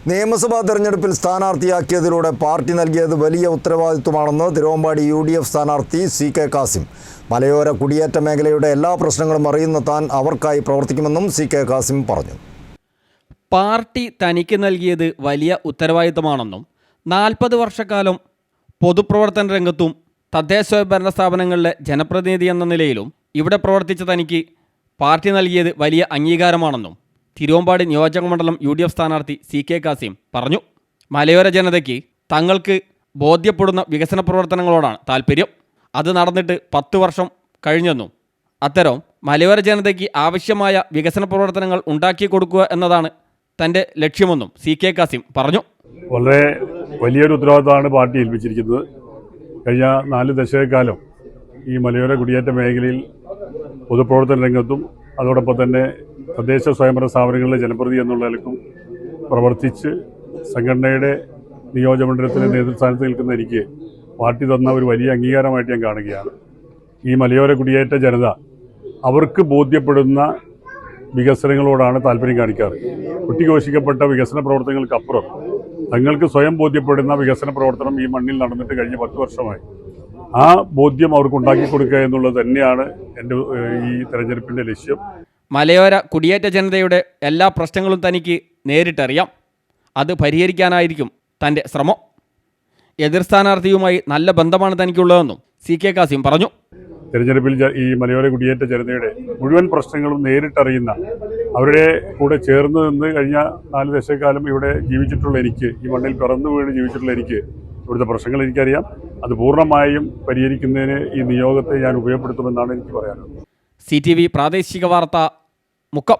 നിയമസഭാ തെരഞ്ഞെടുപ്പിൽ സ്ഥാനാർത്ഥിയാക്കിയതിലൂടെ പാർട്ടി നൽകിയത് വലിയ ഉത്തരവാദിത്വമാണെന്ന് തിരുവമ്പാടി UDF സ്ഥാനാർത്ഥി CK കാസിം. മലയോര കുടിയേറ്റ മേഖലയുടെ എല്ലാ പ്രശ്നങ്ങളും അറിയുന്ന താൻ അവർക്കായി പ്രവർത്തിക്കുമെന്നും CK കാസിം പറഞ്ഞു. പാർട്ടി തനിക്ക് നൽകിയത് വലിയ ഉത്തരവാദിത്തമാണെന്നും 40 വർഷക്കാലം പൊതുപ്രവർത്തന രംഗത്തും തദ്ദേശ സ്വയംഭരണ സ്ഥാപനങ്ങളിലെ ജനപ്രതിനിധി എന്ന നിലയിലും ഇവിടെ പ്രവർത്തിച്ച തനിക്ക് പാർട്ടി നൽകിയത് വലിയ അംഗീകാരമാണെന്നും തിരുവമ്പാടി നിയോജകമണ്ഡലം UDF സ്ഥാനാർത്ഥി CK കാസിം പറഞ്ഞു. മലയോര ജനതയ്ക്ക് തങ്ങൾക്ക് ബോധ്യപ്പെടുന്ന വികസന പ്രവർത്തനങ്ങളോടാണ് താല്പര്യം. അത് നടന്നിട്ട് 10 വർഷം കഴിഞ്ഞെന്നും അത്തരം മലയോര ജനതയ്ക്ക് ആവശ്യമായ വികസന പ്രവർത്തനങ്ങൾ ഉണ്ടാക്കി കൊടുക്കുക എന്നതാണ് തൻ്റെ ലക്ഷ്യമെന്നും CK കാസിം പറഞ്ഞു. വളരെ വലിയൊരു ഉത്തരവാദിത്തമാണ് പാർട്ടി ഏൽപ്പിച്ചിരിക്കുന്നത്. കഴിഞ്ഞ 4 ദശകക്കാലം ഈ മലയോര കുടിയേറ്റ മേഖലയിൽ പൊതുപ്രവർത്തന രംഗത്തും അതോടൊപ്പം തന്നെ തദ്ദേശ സ്വയംഭരണ സ്ഥാപനങ്ങളിലെ ജനപ്രതിനിധി എന്നുള്ള നിലക്കും പ്രവർത്തിച്ച് സംഘടനയുടെ നിയോജകമണ്ഡലത്തിലെ നേതൃസ്ഥാനത്ത് നിൽക്കുന്ന എനിക്ക് പാർട്ടി തന്ന ഒരു വലിയ അംഗീകാരമായിട്ട് ഞാൻ കാണുകയാണ്. ഈ മലയോര കുടിയേറ്റ ജനത അവർക്ക് ബോധ്യപ്പെടുന്ന വികസനങ്ങളോടാണ് താല്പര്യം കാണിക്കാറ്. കുട്ടിഘോഷിക്കപ്പെട്ട വികസന പ്രവർത്തനങ്ങൾക്കപ്പുറം തങ്ങൾക്ക് സ്വയം ബോധ്യപ്പെടുന്ന വികസന പ്രവർത്തനം ഈ മണ്ണിൽ നടന്നിട്ട് കഴിഞ്ഞ 10 വർഷമായി. ആ ബോധ്യം അവർക്ക് ഉണ്ടാക്കി കൊടുക്കുക എന്നുള്ളത് തന്നെയാണ് എൻ്റെ ഈ തെരഞ്ഞെടുപ്പിൻ്റെ ലക്ഷ്യം. മലയോര കുടിയേറ്റ ജനതയുടെ എല്ലാ പ്രശ്നങ്ങളും തനിക്ക് നേരിട്ടറിയാം. അത് പരിഹരിക്കാനായിരിക്കും തൻ്റെ ശ്രമം. എതിർ സ്ഥാനാർത്ഥിയുമായി നല്ല ബന്ധമാണ് തനിക്കുള്ളതെന്നും CK കാസിം പറഞ്ഞു. തെരഞ്ഞെടുപ്പിൽ ഈ മലയോര കുടിയേറ്റ ജനതയുടെ മുഴുവൻ പ്രശ്നങ്ങളും നേരിട്ടറിയുന്ന, അവരുടെ കൂടെ ചേർന്ന് നിന്ന് കഴിഞ്ഞ 4 ദശകക്കാലം ഇവിടെ ജീവിച്ചിട്ടുള്ള എനിക്ക്, ഈ മണ്ണിൽ പിറന്നു വീണ് ജീവിച്ചിട്ടുള്ള എനിക്ക് ഇവിടുത്തെ പ്രശ്നങ്ങൾ എനിക്കറിയാം. അത് പൂർണ്ണമായും പരിഹരിക്കുന്നതിന് ഈ നിയോഗത്തെ ഞാൻ ഉപയോഗപ്പെടുത്തുമെന്നാണ് എനിക്ക് പറയാനുള്ളത്. CTV പ്രാദേശിക വാർത്ത മുക്കം.